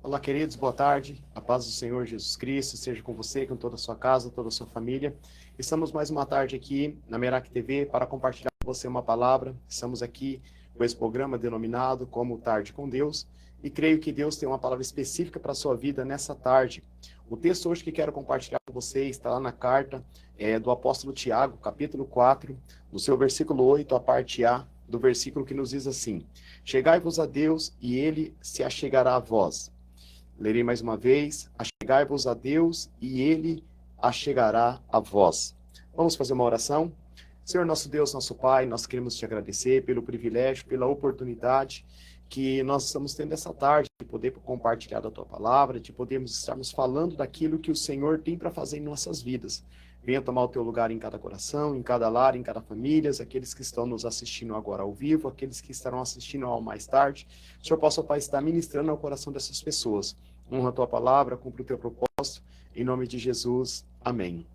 Olá, queridos, boa tarde. A paz do Senhor Jesus Cristo seja com você, com toda a sua casa, toda a sua família. Estamos mais uma tarde aqui na Merak TV para compartilhar com você uma palavra. Estamos aqui com esse programa denominado como Tarde com Deus e creio que Deus tem uma palavra específica para a sua vida nessa tarde. O texto hoje que quero compartilhar com você está lá na carta do apóstolo Tiago, capítulo 4, no seu versículo 8, a parte A do versículo que nos diz assim: Chegai-vos a Deus e ele se achegará a vós. Lerei mais uma vez: achegai-vos a Deus e ele achegará a vós. Vamos fazer uma oração? Senhor nosso Deus, nosso Pai, nós queremos te agradecer pelo privilégio, pela oportunidade que nós estamos tendo essa tarde de poder compartilhar da tua palavra, de podermos estarmos falando daquilo que o Senhor tem para fazer em nossas vidas. Venha tomar o teu lugar em cada coração, em cada lar, em cada família, aqueles que estão nos assistindo agora ao vivo, aqueles que estarão assistindo ao mais tarde. O Senhor possa, Pai, estar ministrando ao coração dessas pessoas. Honra a tua palavra, cumpre o teu propósito. Em nome de Jesus, amém.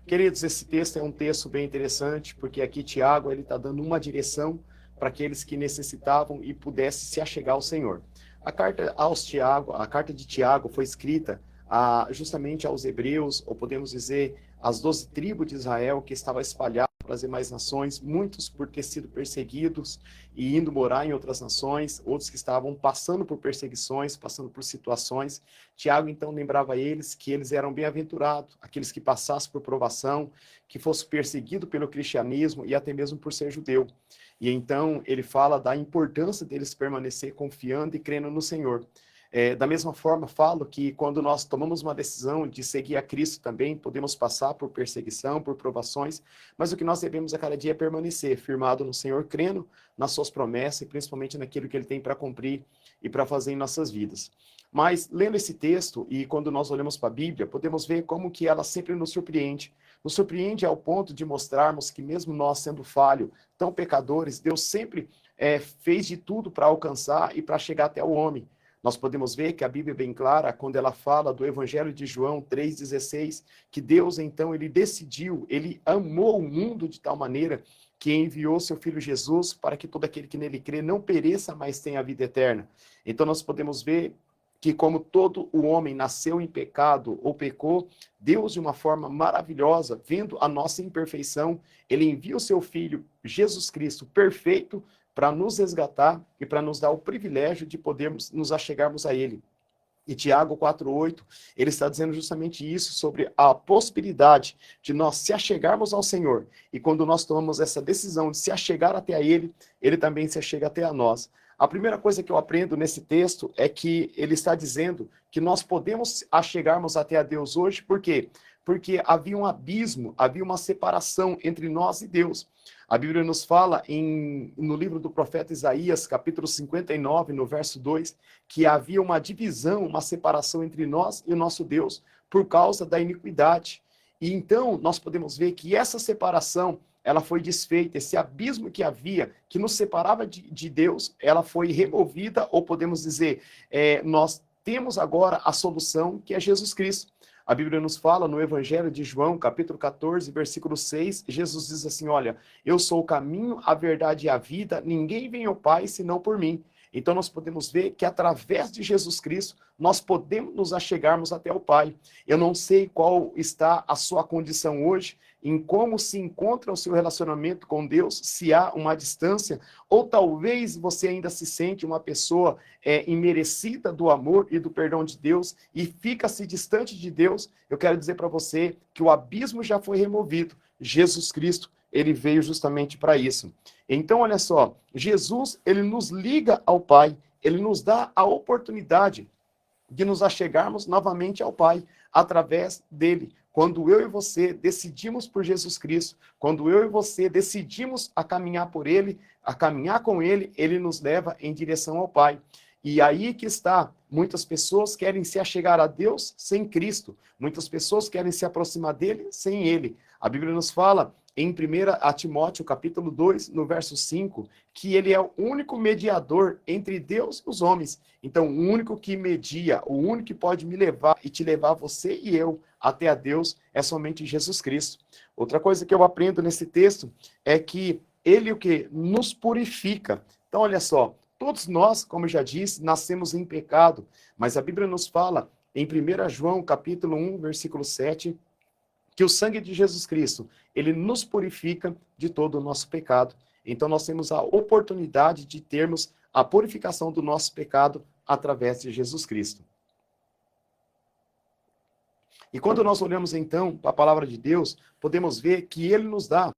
Queridos, esse texto é um texto bem interessante, porque aqui Tiago ele está dando uma direção para aqueles que necessitavam e pudessem se achegar ao Senhor. A carta de Tiago foi escrita justamente aos hebreus, ou podemos dizer, às 12 tribos de Israel que estavam espalhadas pelas demais nações, muitos por ter sido perseguidos e indo morar em outras nações, outros que estavam passando por perseguições, passando por situações. Tiago, então, lembrava a eles que eles eram bem-aventurados, aqueles que passassem por provação, que fossem perseguidos pelo cristianismo e até mesmo por ser judeu. E então ele fala da importância deles permanecer confiando e crendo no Senhor. Da mesma forma, falo que quando nós tomamos uma decisão de seguir a Cristo também, podemos passar por perseguição, por provações, mas o que nós devemos a cada dia é permanecer firmado no Senhor, crendo nas suas promessas e principalmente naquilo que Ele tem para cumprir e para fazer em nossas vidas. Mas, lendo esse texto, e quando nós olhamos para a Bíblia, podemos ver como que ela sempre nos surpreende. Nos surpreende ao ponto de mostrarmos que mesmo nós sendo falhos, tão pecadores, Deus sempre fez de tudo para alcançar e para chegar até o homem. Nós podemos ver que a Bíblia é bem clara quando ela fala do Evangelho de João 3,16, que Deus, então, ele decidiu, ele amou o mundo de tal maneira que enviou seu Filho Jesus para que todo aquele que nele crê não pereça, mas tenha a vida eterna. Então, nós podemos ver que como todo o homem nasceu em pecado ou pecou, Deus, de uma forma maravilhosa, vendo a nossa imperfeição, ele envia o seu Filho, Jesus Cristo, perfeito, para nos resgatar e para nos dar o privilégio de podermos nos achegarmos a Ele. E Tiago 4,8, ele está dizendo justamente isso, sobre a possibilidade de nós se achegarmos ao Senhor. E quando nós tomamos essa decisão de se achegar até a Ele, Ele também se achega até a nós. A primeira coisa que eu aprendo nesse texto é que ele está dizendo que nós podemos achegarmos até a Deus hoje, por quê? Porque havia um abismo, havia uma separação entre nós e Deus. A Bíblia nos fala no livro do profeta Isaías, capítulo 59, no verso 2, que havia uma divisão, uma separação entre nós e o nosso Deus por causa da iniquidade. E então nós podemos ver que essa separação, ela foi desfeita, esse abismo que havia, que nos separava de Deus, ela foi removida, ou podemos dizer, nós temos agora a solução, que é Jesus Cristo. A Bíblia nos fala no Evangelho de João, capítulo 14, versículo 6, Jesus diz assim, olha, eu sou o caminho, a verdade e a vida, ninguém vem ao Pai senão por mim. Então nós podemos ver que através de Jesus Cristo, nós podemos nos achegarmos até o Pai. Eu não sei qual está a sua condição hoje, em como se encontra o seu relacionamento com Deus, se há uma distância, ou talvez você ainda se sente uma pessoa imerecida do amor e do perdão de Deus e fica-se distante de Deus. Eu quero dizer para você que o abismo já foi removido. Jesus Cristo, ele veio justamente para isso. Então, olha só, Jesus, ele nos liga ao Pai, ele nos dá a oportunidade de nos achegarmos novamente ao Pai, através dele. Quando eu e você decidimos por Jesus Cristo, quando eu e você decidimos a caminhar por ele, a caminhar com ele, ele nos leva em direção ao Pai. E aí que está, muitas pessoas querem se achegar a Deus sem Cristo, muitas pessoas querem se aproximar dele sem ele. A Bíblia nos fala em 1 Timóteo, capítulo 2, no verso 5, que ele é o único mediador entre Deus e os homens. Então, o único que media, o único que pode me levar e te levar, você e eu, até a Deus, é somente Jesus Cristo. Outra coisa que eu aprendo nesse texto é que ele o que? Nos purifica. Então, olha só, Todos nós, como eu já disse, nascemos em pecado, mas a Bíblia nos fala em 1 João, capítulo 1, versículo 7, que o sangue de Jesus Cristo, ele nos purifica de todo o nosso pecado. Então nós temos a oportunidade de termos a purificação do nosso pecado através de Jesus Cristo. E quando nós olhamos então para a palavra de Deus, podemos ver que ele nos dá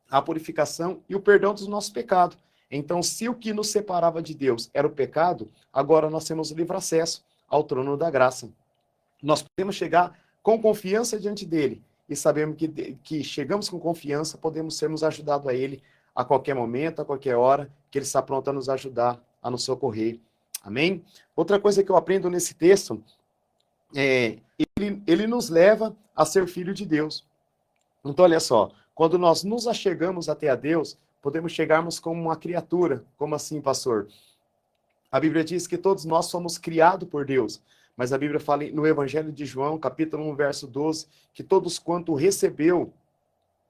a purificação e o perdão dos nossos pecados. Então, se o que nos separava de Deus era o pecado, agora nós temos livre acesso ao trono da graça. Nós podemos chegar com confiança diante dele e sabemos que chegamos com confiança, podemos sermos ajudados a ele a qualquer momento, a qualquer hora, que ele está pronto a nos ajudar, a nos socorrer. Amém? Outra coisa que eu aprendo nesse texto é ele nos leva a ser filho de Deus. Então, olha só, quando nós nos achegamos até a Deus, podemos chegarmos como uma criatura. Como assim, pastor? A Bíblia diz que todos nós somos criados por Deus, mas a Bíblia fala no Evangelho de João, capítulo 1, verso 12, que todos quanto recebeu,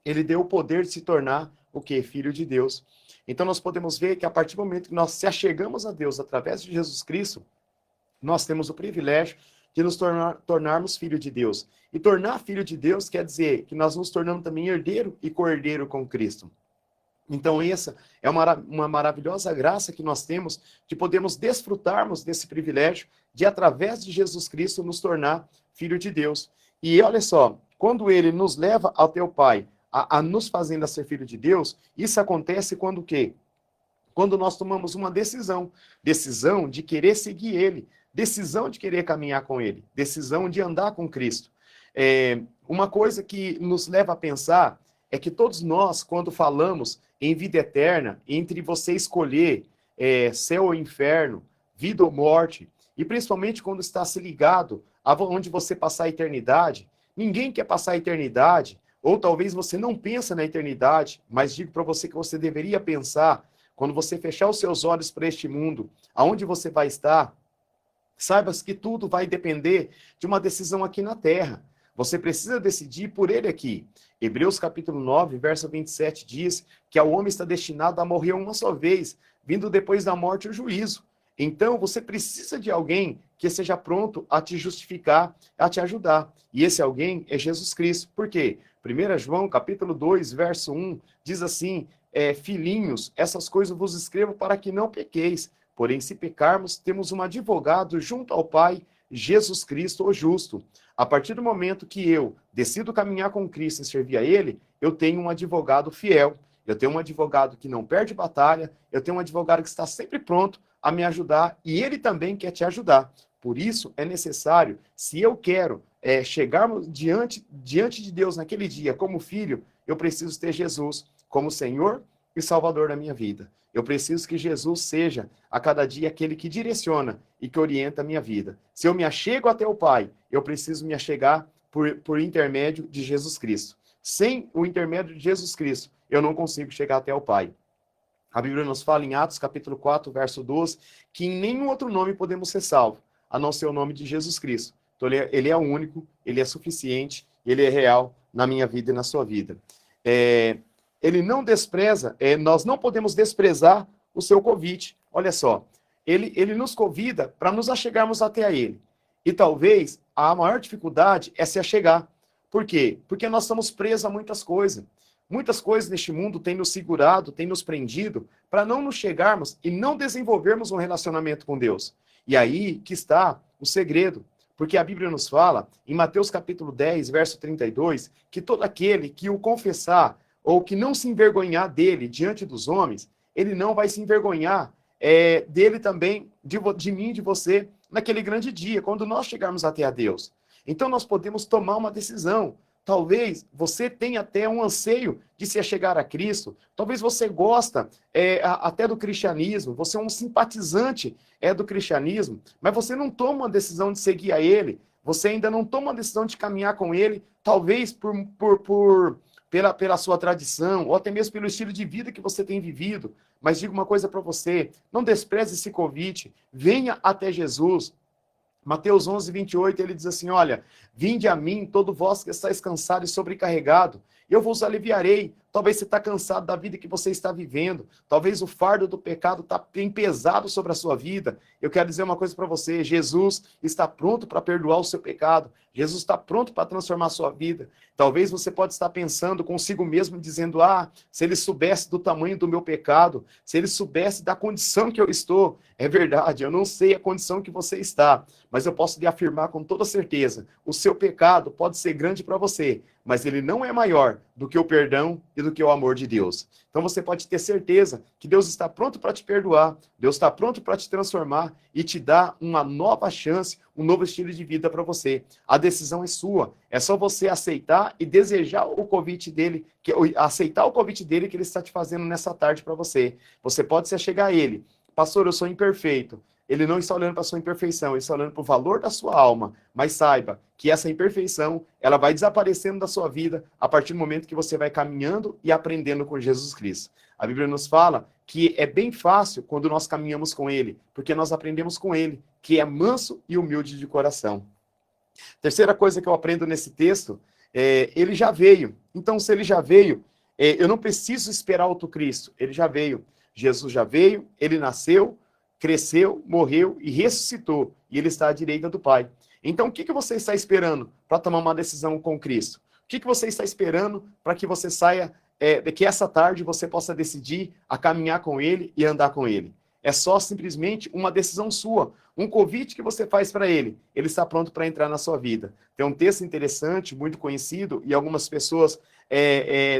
ele deu o poder de se tornar o quê? Filho de Deus. Então nós podemos ver que a partir do momento que nós se achegamos a Deus através de Jesus Cristo, nós temos o privilégio de nos tornarmos filho de Deus. E tornar filho de Deus quer dizer que nós nos tornamos também herdeiro e co-herdeiro com Cristo. Então essa é uma maravilhosa graça que nós temos de podermos desfrutarmos desse privilégio de, através de Jesus Cristo, nos tornar filho de Deus. E olha só, quando ele nos leva até o Pai, a nos fazendo a ser filho de Deus, isso acontece quando o quê? Quando nós tomamos uma decisão de querer seguir ele, decisão de querer caminhar com ele, decisão de andar com Cristo. Uma coisa que nos leva a pensar é que todos nós, quando falamos em vida eterna, entre você escolher céu ou inferno, vida ou morte, e principalmente quando está se ligado a onde você passar a eternidade, ninguém quer passar a eternidade, ou talvez você não pensa na eternidade, mas digo para você que você deveria pensar, quando você fechar os seus olhos para este mundo, aonde você vai estar, saiba que tudo vai depender de uma decisão aqui na terra. Você precisa decidir por ele aqui. Hebreus capítulo 9, verso 27 diz que o homem está destinado a morrer uma só vez, vindo depois da morte o juízo. Então, você precisa de alguém que seja pronto a te justificar, a te ajudar. E esse alguém é Jesus Cristo. Por quê? 1 João capítulo 2, verso 1, diz assim, filhinhos, essas coisas vos escrevo para que não pequeis. Porém, se pecarmos, temos um advogado junto ao Pai, Jesus Cristo, o justo. A partir do momento que eu decido caminhar com Cristo e servir a Ele, eu tenho um advogado fiel. Eu tenho um advogado que não perde batalha, eu tenho um advogado que está sempre pronto a me ajudar e ele também quer te ajudar. Por isso, é necessário, se eu quero chegarmos diante de Deus naquele dia como filho, eu preciso ter Jesus como Senhor e Salvador da minha vida. Eu preciso que Jesus seja, a cada dia, aquele que direciona e que orienta a minha vida. Se eu me achego até o Pai, eu preciso me achegar por intermédio de Jesus Cristo. Sem o intermédio de Jesus Cristo, eu não consigo chegar até o Pai. A Bíblia nos fala em Atos, capítulo 4, verso 12, que em nenhum outro nome podemos ser salvos, a não ser o nome de Jesus Cristo. Então, ele é o único, ele é suficiente, ele é real na minha vida e na sua vida. Ele não despreza, nós não podemos desprezar o seu convite. Olha só, ele nos convida para nos achegarmos até a ele. E talvez a maior dificuldade é se achegar. Por quê? Porque nós estamos presos a muitas coisas. Muitas coisas neste mundo têm nos segurado, têm nos prendido, para não nos chegarmos e não desenvolvermos um relacionamento com Deus. E aí que está o segredo. Porque a Bíblia nos fala, em Mateus capítulo 10, verso 32, que todo aquele que o confessar, ou que não se envergonhar dele diante dos homens, ele não vai se envergonhar dele também, de mim, de você, naquele grande dia, quando nós chegarmos até a Deus. Então nós podemos tomar uma decisão. Talvez você tenha até um anseio de se achegar a Cristo. Talvez você gosta até do cristianismo. Você é um simpatizante do cristianismo. Mas você não toma uma decisão de seguir a Ele. Você ainda não toma uma decisão de caminhar com Ele. Talvez pela sua tradição. Ou até mesmo pelo estilo de vida que você tem vivido. Mas digo uma coisa para você. Não despreze esse convite. Venha até Jesus. Mateus 11, 28, ele diz assim, olha, vinde a mim, todo vós que estáis cansado e sobrecarregado, eu vos aliviarei. Talvez você está cansado da vida que você está vivendo. Talvez o fardo do pecado está bem pesado sobre a sua vida. Eu quero dizer uma coisa para você. Jesus está pronto para perdoar o seu pecado. Jesus está pronto para transformar a sua vida. Talvez você pode estar pensando consigo mesmo, dizendo, se ele soubesse do tamanho do meu pecado, se ele soubesse da condição que eu estou. É verdade, eu não sei a condição que você está, mas eu posso lhe afirmar com toda certeza, o seu pecado pode ser grande para você, mas ele não é maior do que o perdão e do que o amor de Deus. Então você pode ter certeza que Deus está pronto para te perdoar, Deus está pronto para te transformar e te dar uma nova chance, um novo estilo de vida para você. A decisão é sua, é só você aceitar e desejar o convite dele, aceitar o convite dele que ele está te fazendo nessa tarde para você. Você pode se achegar a ele. Pastor, eu sou imperfeito. Ele não está olhando para a sua imperfeição, ele está olhando para o valor da sua alma. Mas saiba que essa imperfeição, ela vai desaparecendo da sua vida a partir do momento que você vai caminhando e aprendendo com Jesus Cristo. A Bíblia nos fala que é bem fácil quando nós caminhamos com ele, porque nós aprendemos com ele, que é manso e humilde de coração. Terceira coisa que eu aprendo nesse texto, ele já veio. Então, se ele já veio, eu não preciso esperar outro Cristo, ele já veio. Jesus já veio, ele nasceu, cresceu, morreu e ressuscitou. E ele está à direita do Pai. Então, o que você está esperando para tomar uma decisão com Cristo? O que você está esperando para que você saia, que essa tarde você possa decidir a caminhar com ele e andar com ele? É só simplesmente uma decisão sua, um convite que você faz para ele. Ele está pronto para entrar na sua vida. Tem um texto interessante, muito conhecido, e algumas pessoas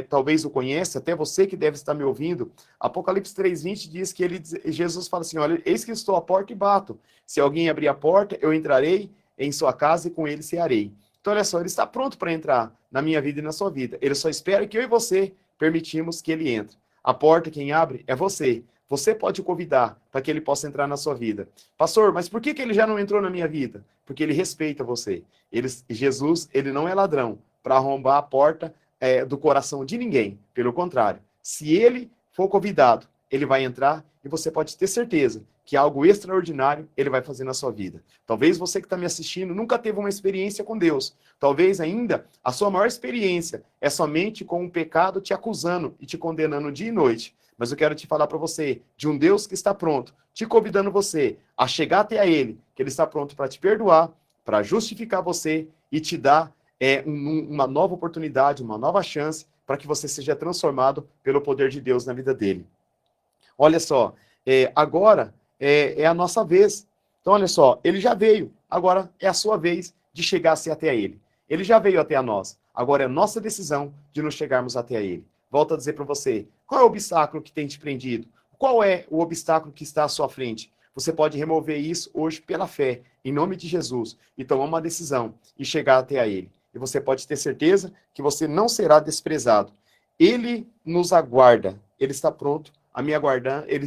talvez o conheçam, até você que deve estar me ouvindo. Apocalipse 3:20 diz que Jesus fala assim, olha, eis que estou à porta e bato. Se alguém abrir a porta, eu entrarei em sua casa e com ele cearei. Então, olha só, ele está pronto para entrar na minha vida e na sua vida. Ele só espera que eu e você permitimos que ele entre. A porta, quem abre, é você. Você pode o convidar para que ele possa entrar na sua vida. Pastor, mas por que ele já não entrou na minha vida? Porque ele respeita você. Jesus, ele não é ladrão para arrombar a porta do coração de ninguém. Pelo contrário, se ele for convidado, ele vai entrar e você pode ter certeza que algo extraordinário ele vai fazer na sua vida. Talvez você que está me assistindo nunca teve uma experiência com Deus. Talvez ainda a sua maior experiência é somente com o pecado te acusando e te condenando dia e noite. Mas eu quero te falar para você de um Deus que está pronto, te convidando você a chegar até a ele, que ele está pronto para te perdoar, para justificar você e te dar uma nova oportunidade, uma nova chance para que você seja transformado pelo poder de Deus na vida dele. Olha só, agora é a nossa vez. Então, olha só, ele já veio, agora é a sua vez de chegar-se até a ele. Ele já veio até a nós, agora é a nossa decisão de nos chegarmos até a ele. Volto a dizer para você, qual é o obstáculo que tem te prendido? Qual é o obstáculo que está à sua frente? Você pode remover isso hoje pela fé, em nome de Jesus, e tomar uma decisão e chegar até a ele. E você pode ter certeza que você não será desprezado. Ele nos aguarda, ele está pronto a me aguardar, ele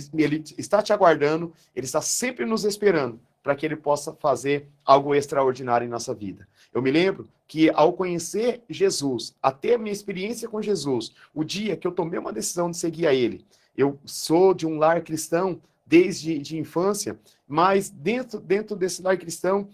está te aguardando, ele está sempre nos esperando para que ele possa fazer algo extraordinário em nossa vida. Eu me lembro que ao conhecer Jesus, até a minha experiência com Jesus, o dia que eu tomei uma decisão de seguir a ele, eu sou de um lar cristão desde de infância, mas dentro desse lar cristão,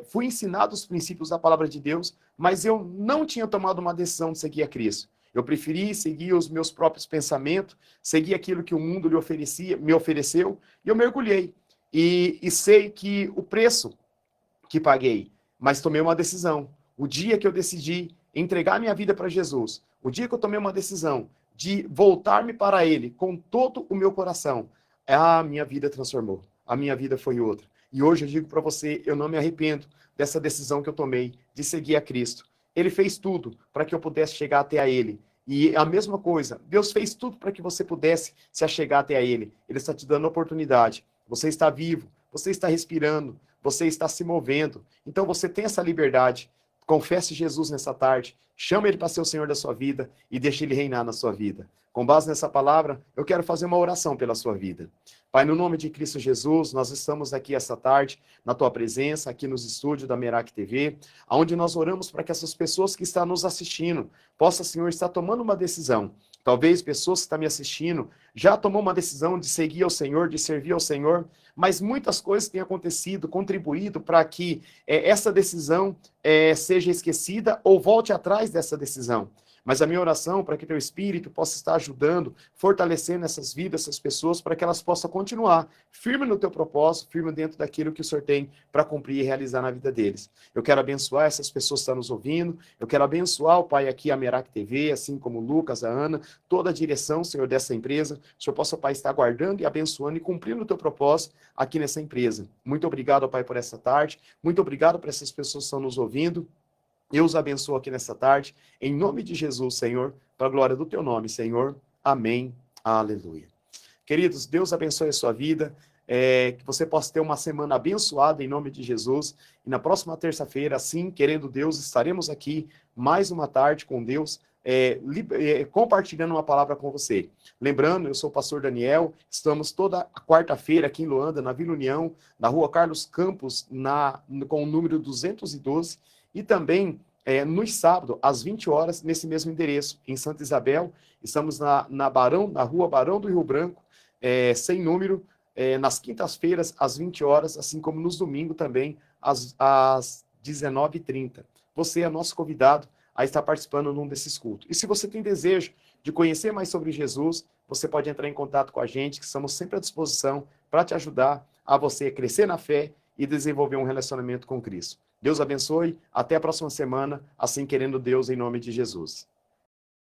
fui ensinado os princípios da palavra de Deus, mas eu não tinha tomado uma decisão de seguir a Cristo. Eu preferi seguir os meus próprios pensamentos, seguir aquilo que o mundo me ofereceu, e eu mergulhei. E sei que o preço que paguei, mas tomei uma decisão. O dia que eu decidi entregar minha vida para Jesus, o dia que eu tomei uma decisão de voltar-me para Ele com todo o meu coração, a minha vida transformou. A minha vida foi outra. E hoje eu digo para você, eu não me arrependo dessa decisão que eu tomei de seguir a Cristo. Ele fez tudo para que eu pudesse chegar até a Ele. E a mesma coisa, Deus fez tudo para que você pudesse se achegar até a Ele. Ele está te dando oportunidade. Você está vivo, você está respirando, você está se movendo. Então você tem essa liberdade. Confesse Jesus nessa tarde, chame Ele para ser o Senhor da sua vida e deixe Ele reinar na sua vida. Com base nessa palavra, eu quero fazer uma oração pela sua vida. Pai, no nome de Cristo Jesus, nós estamos aqui essa tarde, na tua presença, aqui nos estúdios da Merak TV, onde nós oramos para que essas pessoas que estão nos assistindo possam, Senhor, estar tomando uma decisão. Talvez pessoas que estão me assistindo já tomou uma decisão de seguir ao Senhor, de servir ao Senhor, mas muitas coisas têm acontecido, contribuído para que essa decisão seja esquecida ou volte atrás dessa decisão. Mas a minha oração para que teu Espírito possa estar ajudando, fortalecendo essas vidas, essas pessoas, para que elas possam continuar firme no teu propósito, firme dentro daquilo que o Senhor tem para cumprir e realizar na vida deles. Eu quero abençoar essas pessoas que estão nos ouvindo, eu quero abençoar o Pai aqui, a Merak TV, assim como o Lucas, a Ana, toda a direção, Senhor, dessa empresa. O Senhor possa, Pai, estar guardando e abençoando e cumprindo o teu propósito aqui nessa empresa. Muito obrigado, Pai, por essa tarde. Muito obrigado por essas pessoas que estão nos ouvindo. Eu os abençoo aqui nessa tarde, em nome de Jesus, Senhor, para a glória do teu nome, Senhor. Amém. Aleluia. Queridos, Deus abençoe a sua vida, que você possa ter uma semana abençoada em nome de Jesus. E na próxima terça-feira, assim, querendo Deus, estaremos aqui mais uma tarde com Deus, compartilhando uma palavra com você. Lembrando, eu sou o pastor Daniel, estamos toda a quarta-feira aqui em Luanda, na Vila União, na rua Carlos Campos, com o número 212, e também nos sábados, às 20 horas, nesse mesmo endereço, em Santa Isabel. Estamos na rua Barão do Rio Branco, sem número, nas quintas-feiras, às 20 horas, assim como nos domingos também, às 19h30. Você é nosso convidado a estar participando num desses cultos. E se você tem desejo de conhecer mais sobre Jesus, você pode entrar em contato com a gente, que estamos sempre à disposição para te ajudar a você crescer na fé e desenvolver um relacionamento com Cristo. Deus abençoe, até a próxima semana, assim querendo Deus, em nome de Jesus.